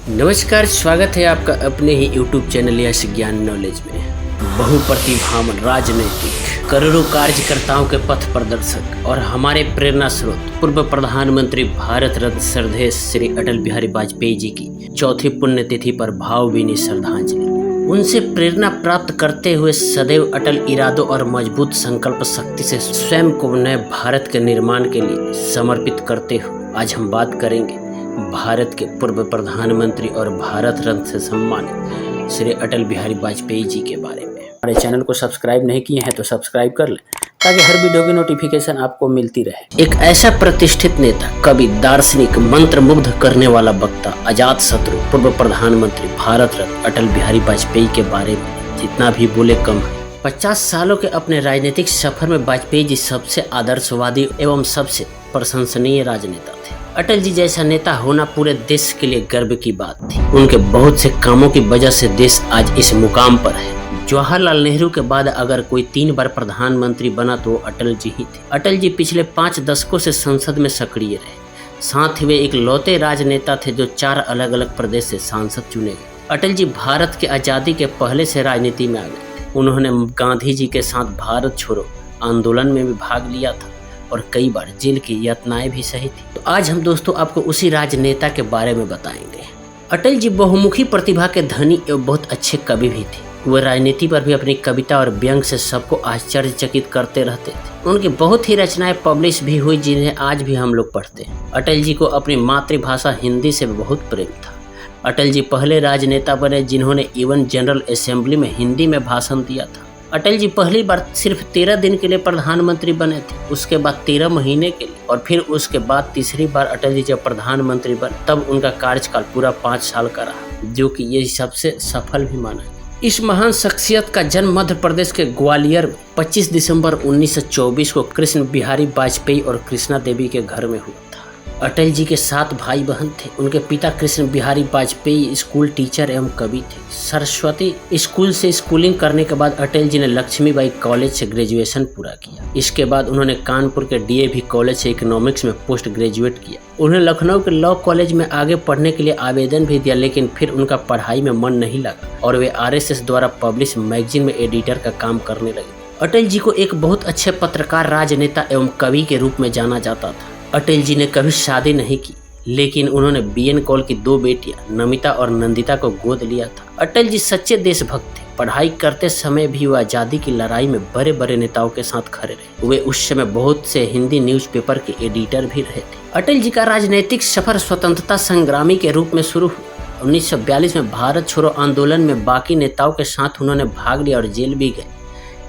नमस्कार, स्वागत है आपका अपने ही YouTube चैनल यश ज्ञान नॉलेज में। बहुप्रतिभावान राजनीतिक करोड़ों कार्यकर्ताओं के पथ प्रदर्शक और हमारे प्रेरणा स्रोत पूर्व प्रधानमंत्री भारत रत्न श्रद्धेय श्री अटल बिहारी वाजपेयी जी की चौथी पुण्यतिथि पर भावभीनी श्रद्धांजलि। उनसे प्रेरणा प्राप्त करते हुए सदैव अटल इरादों और मजबूत संकल्प शक्ति से स्वयं को नए भारत के निर्माण के लिए समर्पित करते हुए आज हम बात करेंगे भारत के पूर्व प्रधानमंत्री और भारत रत्न से सम्मानित श्री अटल बिहारी वाजपेयी जी के बारे में। हमारे चैनल को सब्सक्राइब नहीं किए हैं तो सब्सक्राइब कर लें ताकि हर वीडियो की नोटिफिकेशन आपको मिलती रहे। एक ऐसा प्रतिष्ठित नेता, कवि, दार्शनिक, मंत्रमुग्ध करने वाला वक्ता, अजात शत्रु पूर्व प्रधानमंत्री भारत रत्न अटल बिहारी वाजपेयी के बारे में जितना भी बोले कम है। 50 सालों के अपने राजनीतिक सफर में वाजपेयी जी सबसे आदर्शवादी एवं सबसे प्रशंसनीय राजनेता थे। अटल जी जैसा नेता होना पूरे देश के लिए गर्व की बात थी। उनके बहुत से कामों की वजह से देश आज इस मुकाम पर है। जवाहरलाल नेहरू के बाद अगर कोई 3 बार प्रधानमंत्री बना तो वो अटल जी ही थे। अटल जी पिछले 5 दशकों से संसद में सक्रिय रहे। साथ ही वे एक लौते राजनेता थे जो 4 अलग अलग प्रदेश से सांसद चुने गए। अटल जी भारत की आज़ादी के पहले से राजनीति में आ गए थे। उन्होंने गांधी जी के साथ भारत छोड़ो आंदोलन में भी भाग लिया था और कई बार जेल की यातनाएं भी सही थी। तो आज हम दोस्तों आपको उसी राजनेता के बारे में बताएंगे। अटल जी बहुमुखी प्रतिभा के धनी एवं बहुत अच्छे कवि भी थे। वे राजनीति पर भी अपनी कविता और व्यंग से सबको आश्चर्यचकित करते रहते थे। उनकी बहुत ही रचनाएं पब्लिश भी हुई जिन्हें आज भी हम लोग पढ़ते हैं। अटल जी को अपनी मातृभाषा हिंदी से बहुत प्रेम था। अटल जी पहले राजनेता बने जिन्होंने इवन जनरल असेंबली में हिंदी में भाषण दिया था। अटल जी पहली बार सिर्फ 13 दिन के लिए प्रधानमंत्री बने थे, उसके बाद 13 महीने के लिए और फिर उसके बाद तीसरी बार अटल जी जब प्रधानमंत्री बने तब उनका कार्यकाल पूरा 5 साल का रहा, जो कि ये सबसे सफल भी माना गया। इस महान शख्सियत का जन्म मध्य प्रदेश के ग्वालियर में 25 दिसंबर 1924 को कृष्ण बिहारी वाजपेयी और कृष्णा देवी के घर में हुआ था। अटल जी के 7 भाई बहन थे। उनके पिता कृष्ण बिहारी वाजपेयी स्कूल टीचर एवं कवि थे। सरस्वती स्कूल से स्कूलिंग करने के बाद अटल जी ने लक्ष्मीबाई कॉलेज से ग्रेजुएशन पूरा किया। इसके बाद उन्होंने कानपुर के डीएवी कॉलेज से इकोनॉमिक्स में पोस्ट ग्रेजुएट किया। उन्होंने लखनऊ के लॉ कॉलेज में आगे पढ़ने के लिए आवेदन भी दिया, लेकिन फिर उनका पढ़ाई में मन नहीं लगा और वे आरएसएस द्वारा पब्लिश मैगजीन में एडिटर का काम करने लगे। अटल जी को एक बहुत अच्छे पत्रकार, राजनेता एवं कवि के रूप में जाना जाता था। अटल जी ने कभी शादी नहीं की, लेकिन उन्होंने बीएन कौल की 2 बेटियां नमिता और नंदिता को गोद लिया था। अटल जी सच्चे देशभक्त थे। पढ़ाई करते समय भी वह आज़ादी की लड़ाई में बड़े बड़े नेताओं के साथ खड़े रहे। वे उस समय बहुत से हिंदी न्यूज़पेपर के एडिटर भी रहे थे। अटल जी का राजनीतिक सफर स्वतंत्रता संग्रामी के रूप में शुरू हुआ। 1942 में भारत छोड़ो आंदोलन में बाकी नेताओं के साथ उन्होंने भाग लिया और जेल भी गए।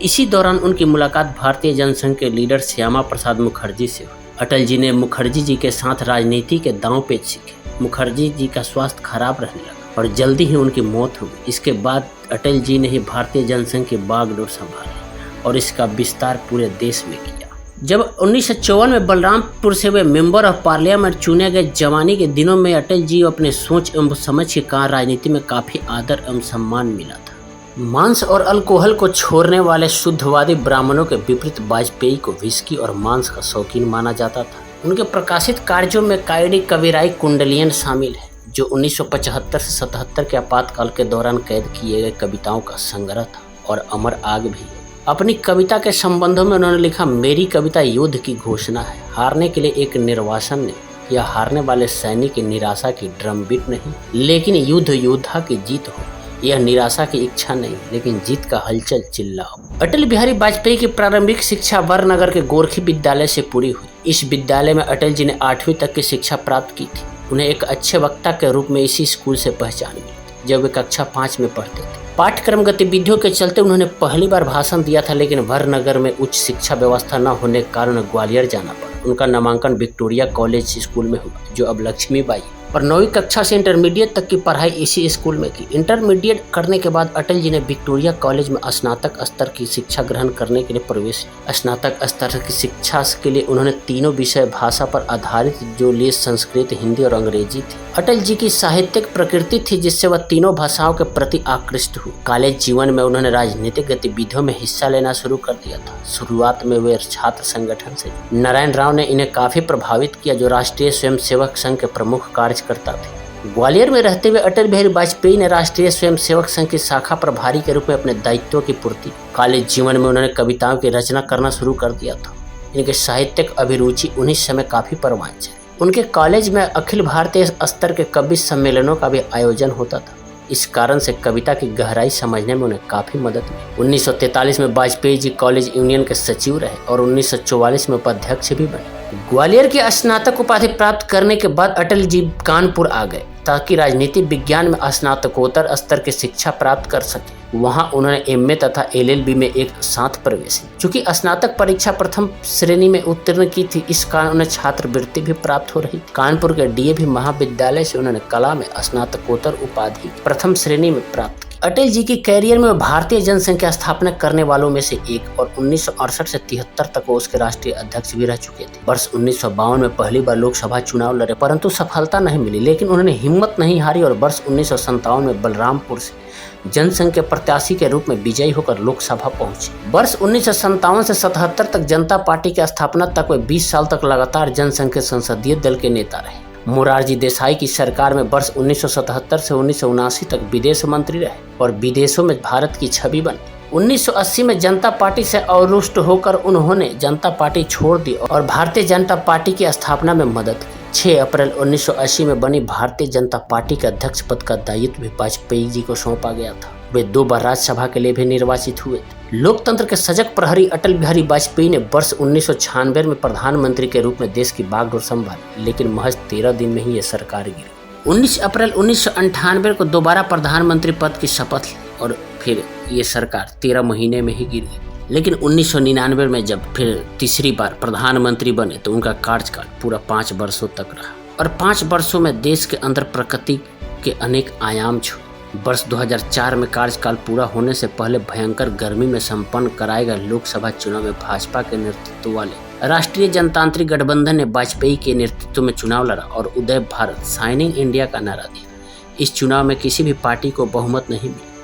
इसी दौरान उनकी मुलाकात भारतीय जनसंघ के लीडर श्यामा प्रसाद मुखर्जी से हुई। अटल जी ने मुखर्जी जी के साथ राजनीति के दांव पेच सीखे। मुखर्जी जी का स्वास्थ्य खराब रहने लगा और जल्दी ही उनकी मौत हो गई। इसके बाद अटल जी ने ही भारतीय जनसंघ की बागडोर संभाली और इसका विस्तार पूरे देश में किया। जब 1954 में बलरामपुर से वे मेंबर ऑफ पार्लियामेंट चुने गए, जवानी के दिनों में अटल जी अपने सोच एवं समझ के कारण राजनीति में काफी आदर एवं सम्मान मिला था। मांस और अल्कोहल को छोड़ने वाले शुद्धवादी ब्राह्मणों के विपरीत वाजपेयी को विस्की और मांस का शौकीन माना जाता था। उनके प्रकाशित कार्यों में कायडी कविराई कुंडलियन शामिल है, जो 1975 से 77 के आपातकाल के दौरान कैद किए गए कविताओं का संग्रह था, और अमर आग भी। अपनी कविता के संबंधों में उन्होंने लिखा, मेरी कविता युद्ध की घोषणा है। हारने के लिए एक निर्वासन नहीं, यह हारने वाले सैनिक की निराशा की ड्रमबीट नहीं, लेकिन युद्ध योद्धा की जीत हो। यह निराशा की इच्छा नहीं, लेकिन जीत का हलचल चिल्लाओ। अटल बिहारी वाजपेयी की प्रारंभिक शिक्षा वरनगर के गोरखी विद्यालय से पूरी हुई। इस विद्यालय में अटल जी ने 8वीं तक की शिक्षा प्राप्त की थी। उन्हें एक अच्छे वक्ता के रूप में इसी स्कूल से पहचान मिली जब वे कक्षा 5 में पढ़ते थे। पाठ्यक्रम गतिविधियों के चलते उन्होंने पहली बार भाषण दिया था, लेकिन वरनगर में उच्च शिक्षा व्यवस्था न होने के कारण ग्वालियर जाना पड़ा। उनका नामांकन विक्टोरिया कॉलेज स्कूल में हुआ, जो अब लक्ष्मीबाई, और 9वीं कक्षा से इंटरमीडिएट तक की पढ़ाई इसी स्कूल में की। इंटरमीडिएट करने के बाद अटल जी ने विक्टोरिया कॉलेज में स्नातक स्तर की शिक्षा ग्रहण करने के लिए प्रवेश किया। स्नातक स्तर की शिक्षा के लिए उन्होंने 3 विषय भाषा पर आधारित, जो लिए संस्कृत, हिंदी और अंग्रेजी थी। अटल जी की साहित्यिक प्रकृति थी जिससे वह तीनों भाषाओं के प्रति आकृष्ट हुए। कॉलेज जीवन में उन्होंने राजनीतिक गतिविधियों में हिस्सा लेना शुरू कर दिया था। शुरुआत में वे छात्र संगठन से नारायण राव ने इन्हें काफी प्रभावित किया, जो राष्ट्रीय स्वयंसेवक संघ के प्रमुख कार्यकर्ता थे। ग्वालियर में रहते हुए अटल बिहारी वाजपेयी ने राष्ट्रीय स्वयंसेवक संघ की शाखा प्रभारी के रूप में अपने दायित्वों की पूर्ति। कॉलेज जीवन में उन्होंने कविताओं की रचना करना शुरू कर दिया था। इनकी साहित्यिक अभिरुचि उन्हीं समय काफी परवान चली। उनके कॉलेज में अखिल भारतीय स्तर के कवि सम्मेलनों का भी आयोजन होता था। इस कारण से कविता की गहराई समझने में उन्हें काफी मदद मिली। 1943 में वाजपेयी जी कॉलेज यूनियन के सचिव रहे और 1944 में उपाध्यक्ष भी बने। ग्वालियर की स्नातक उपाधि प्राप्त करने के बाद अटल जी कानपुर आ गए ताकि राजनीति विज्ञान में स्नातकोत्तर स्तर की शिक्षा प्राप्त कर सके। वहां उन्होंने एमए तथा एलएलबी में एक साथ प्रवेश की। चूंकि स्नातक परीक्षा प्रथम श्रेणी में उत्तीर्ण की थी, इस कारण उन्हें छात्रवृत्ति भी प्राप्त हो रही थी। कानपुर के डीएवी महाविद्यालय से उन्होंने कला में स्नातकोत्तर उपाधि प्रथम श्रेणी में प्राप्त की। अटल जी की कैरियर में भारतीय जनसंघ की स्थापना करने वालों में से एक और 1968 से 73 तक वो उसके राष्ट्रीय अध्यक्ष भी रह चुके थे। वर्ष 1952 में पहली बार लोकसभा चुनाव लड़े, परंतु सफलता नहीं मिली, लेकिन उन्होंने हिम्मत नहीं हारी और वर्ष 1957 में बलरामपुर से जनसंघ के प्रत्याशी के रूप में विजयी होकर लोकसभा पहुंचे। वर्ष 1957 से 77 तक जनता पार्टी की स्थापना तक वे 20 साल तक लगातार जनसंघ के संसदीय दल के नेता रहे। मोरारजी देसाई की सरकार में वर्ष 1977 से 1979 तक विदेश मंत्री रहे और विदेशों में भारत की छवि बनी। 1980 में जनता पार्टी से अरुष्ट होकर उन्होंने जनता पार्टी छोड़ दी और भारतीय जनता पार्टी की स्थापना में मदद की। 6 अप्रैल 1980 में बनी भारतीय जनता पार्टी के अध्यक्ष पद का दायित्व भी वाजपेयी जी को सौंपा गया था। वे 2 बार राज्यसभा के लिए भी निर्वाचित हुए। लोकतंत्र के सजग प्रहरी अटल बिहारी वाजपेयी ने वर्ष 1996 में प्रधानमंत्री के रूप में देश की बागडोर संभाली, लेकिन महज 13 दिन में ही ये सरकार गिरी। 19 अप्रैल 1998 को दोबारा प्रधानमंत्री पद की शपथ ली और फिर ये सरकार 13 महीने में ही गिर गई। लेकिन 1999 में जब फिर तीसरी बार प्रधानमंत्री बने तो उनका कार्यकाल पूरा 5 वर्षों तक रहा और 5 वर्षों में देश के अंदर प्रगति के अनेक आयाम छुए। वर्ष 2004 में कार्यकाल पूरा होने से पहले भयंकर गर्मी में संपन्न कराए गए लोकसभा चुनाव में भाजपा के नेतृत्व वाले राष्ट्रीय जनतांत्रिक गठबंधन ने वाजपेयी के नेतृत्व में चुनाव लड़ा और उदय भारत शाइनिंग इंडिया का नारा दिया। इस चुनाव में किसी भी पार्टी को बहुमत नहीं मिली।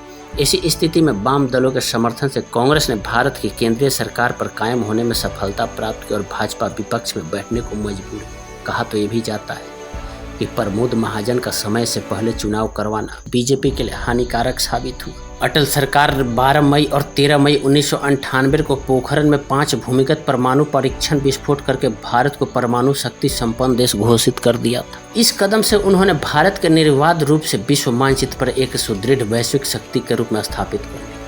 ऐसी स्थिति में वाम दलों के समर्थन से कांग्रेस ने भारत की केंद्रीय सरकार पर कायम होने में सफलता प्राप्त की और भाजपा विपक्ष में बैठने को मजबूर हुई। कहा तो ये भी जाता है कि प्रमोद महाजन का समय से पहले चुनाव करवाना बीजेपी के लिए हानिकारक साबित हुआ। अटल सरकार 12 मई और 13 मई 1998 को पोखरण में 5 भूमिगत परमाणु परीक्षण विस्फोट करके भारत को परमाणु शक्ति संपन्न देश घोषित कर दिया था। इस कदम से उन्होंने भारत के निर्विवाद रूप से विश्व मानचित्र पर एक सुदृढ़ वैश्विक शक्ति के रूप में स्थापित कर दिया।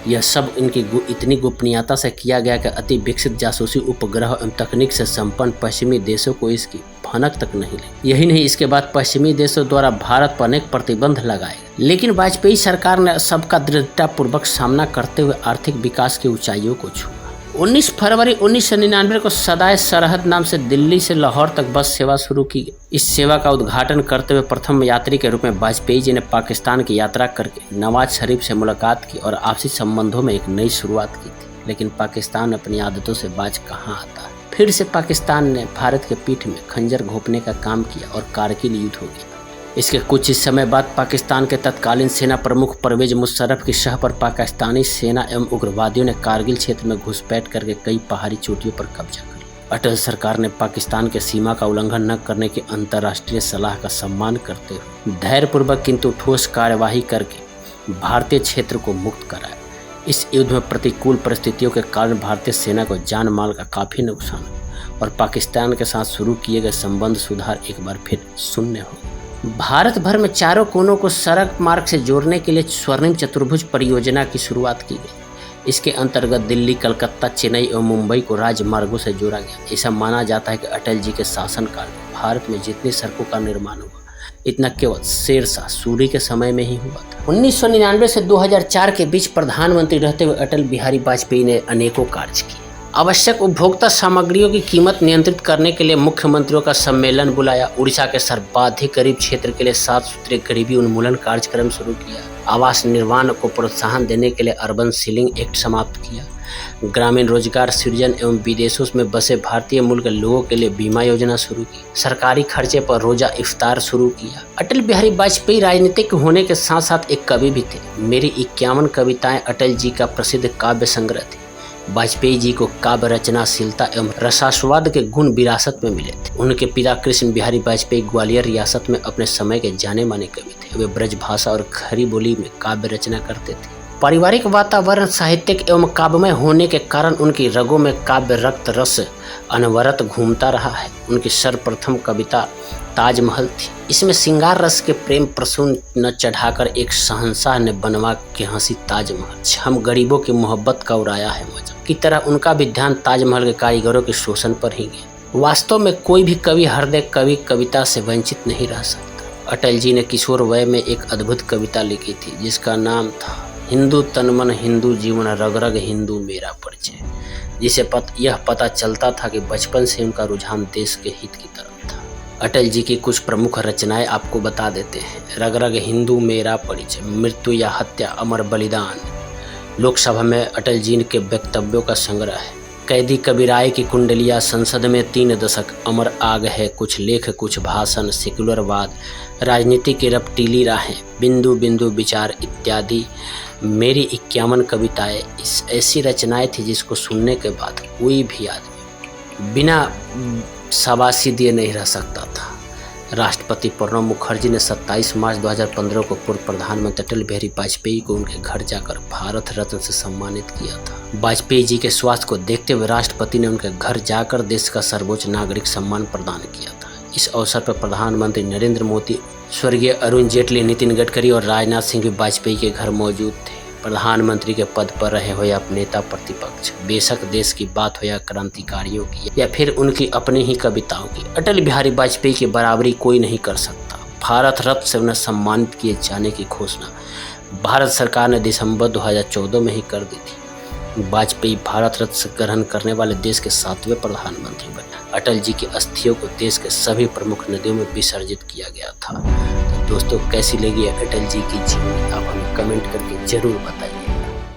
यह सब इनकी इतनी गोपनीयता से किया गया कि अति विकसित जासूसी उपग्रह एवं तकनीक से संपन्न पश्चिमी देशों को इसकी भनक तक नहीं लगी। यही नहीं, इसके बाद पश्चिमी देशों द्वारा भारत पर अनेक प्रतिबंध लगाए, लेकिन वाजपेयी सरकार ने सबका दृढ़तापूर्वक सामना करते हुए आर्थिक विकास की ऊंचाइयों को छुआ। 19 फरवरी 1999 को सदाए सरहद नाम से दिल्ली से लाहौर तक बस सेवा शुरू की गई। इस सेवा का उद्घाटन करते हुए प्रथम यात्री के रूप में वाजपेयी जी ने पाकिस्तान की यात्रा करके नवाज शरीफ से मुलाकात की और आपसी संबंधों में एक नई शुरुआत की थी। लेकिन पाकिस्तान अपनी आदतों से बाज कहाँ आता है। फिर से पाकिस्तान ने भारत के पीठ में खंजर घोंपने का काम किया और कारगिल युद्ध हो गया। इसके कुछ ही समय बाद पाकिस्तान के तत्कालीन सेना प्रमुख परवेज मुशर्रफ की शह पर पाकिस्तानी सेना एवं उग्रवादियों ने कारगिल क्षेत्र में घुसपैठ करके कई पहाड़ी चोटियों पर कब्जा कर लिया। अटल सरकार ने पाकिस्तान के सीमा का उल्लंघन न करने की अंतर्राष्ट्रीय सलाह का सम्मान करते हुए धैर्यपूर्वक किंतु ठोस कार्यवाही करके भारतीय क्षेत्र को मुक्त कराया। इस युद्ध में प्रतिकूल परिस्थितियों के कारण भारतीय सेना को जान माल का काफी नुकसान हुआ और पाकिस्तान के साथ शुरू किए गए संबंध सुधार एक बार फिर शून्य हो गए। भारत भर में चारों कोनों को सड़क मार्ग से जोड़ने के लिए स्वर्णिम चतुर्भुज परियोजना की शुरुआत की गई। इसके अंतर्गत दिल्ली, कलकत्ता, चेन्नई एवं मुंबई को राजमार्गों से जोड़ा गया। ऐसा माना जाता है कि अटल जी के शासनकाल में भारत में जितनी सड़कों का निर्माण हुआ इतना केवल शेरशाह सूरी के समय में ही हुआ था। 1999 से 2004 के बीच प्रधानमंत्री रहते हुए अटल बिहारी वाजपेयी ने अनेकों कार्य किए। आवश्यक उपभोक्ता सामग्रियों की कीमत नियंत्रित करने के लिए मुख्यमंत्रियों का सम्मेलन बुलाया। उड़ीसा के सर्वाधिक गरीब क्षेत्र के लिए 7 सूत्रीय गरीबी उन्मूलन कार्यक्रम शुरू किया। आवास निर्माण को प्रोत्साहन देने के लिए अर्बन सीलिंग एक्ट समाप्त किया। ग्रामीण रोजगार सृजन एवं विदेशों में बसे भारतीय मूल के लोगों के लिए बीमा योजना शुरू की। सरकारी खर्चे पर रोजा इफ्तार शुरू किया। अटल बिहारी वाजपेयी राजनीतिक होने के साथ साथ एक कवि भी थे। मेरी 51 कविताएं अटल जी का प्रसिद्ध काव्य संग्रह थे। वाजपेयी जी को काव्य रचनाशीलता एवं रसास्वाद के गुण विरासत में मिले थे। उनके पिता कृष्ण बिहारी वाजपेयी ग्वालियर रियासत में अपने समय के जाने माने कवि थे। वे ब्रज भाषा और खड़ी बोली में काव्य रचना करते थे। पारिवारिक वातावरण साहित्यिक एवं काव्यमय होने के कारण उनकी रगों में काव्य रक्त रस अनवरत घूमता रहा है। उनकी सर्वप्रथम कविता ताजमहल थी। इसमें श्रृंगार रस के प्रेम प्रसून न चढ़ाकर एक शहंशाह ने बनवा के हंसी ताजमहल, हम गरीबों की मोहब्बत का उड़ाया है मजा की तरह उनका भी ध्यान ताजमहल के कारीगरों के शोषण पर ही गया। वास्तव में कोई भी कवि हृदय कवि कविता से वंचित नहीं रह सकता। अटल जी ने किशोर वय में एक अद्भुत कविता लिखी थी जिसका नाम था हिंदू तन मन हिंदू जीवन रग रग हिंदू मेरा परिचय, जिसे यह पता चलता था कि बचपन से उनका रुझान देश के हित की तरफ था। अटल जी की कुछ प्रमुख रचनाएं आपको बता देते हैं। रग रग हिंदू मेरा परिचय, मृत्यु या हत्या अमर बलिदान, लोकसभा में अटल जी के वक्तव्यों का संग्रह है। कैदी कबीराय की कुंडलिया, संसद में 3 दशक, अमर आग है, कुछ लेख कुछ भाषण, सेकुलरवाद, राजनीति की रपटीली राहें, बिंदु बिंदु विचार इत्यादि मेरी 51 कविताएं ऐसी रचनाएं थी जिसको सुनने के बाद कोई भी आदमी बिना शाबाशी दिए नहीं रह सकता था। राष्ट्रपति प्रणब मुखर्जी ने 27 मार्च 2015 को पूर्व प्रधानमंत्री अटल बिहारी वाजपेयी को उनके घर जाकर भारत रत्न से सम्मानित किया था। वाजपेयी जी के स्वास्थ्य को देखते हुए राष्ट्रपति ने उनके घर जाकर देश का सर्वोच्च नागरिक सम्मान प्रदान किया था। इस अवसर पर प्रधानमंत्री नरेंद्र मोदी, स्वर्गीय अरुण जेटली, नितिन गडकरी और राजनाथ सिंह भी वाजपेयी के घर मौजूद थे। प्रधानमंत्री के पद पर रहे हो या नेता प्रतिपक्ष, बेशक देश की बात हो या क्रांतिकारियों की या फिर उनकी अपनी ही कविताओं की, अटल बिहारी वाजपेयी की बराबरी कोई नहीं कर सकता। भारत रत्न से उन्हें सम्मानित किए जाने की घोषणा भारत सरकार ने दिसंबर 2014 में ही कर दी थी। वाजपेयी भारत रत्न ग्रहण करने वाले देश के 7वें प्रधानमंत्री बने। अटल जी की अस्थियों को देश के सभी प्रमुख नदियों में विसर्जित किया गया था। तो दोस्तों, कैसी लगी अटल जी की जीवनी आप हमें कमेंट करके जरूर बताइए।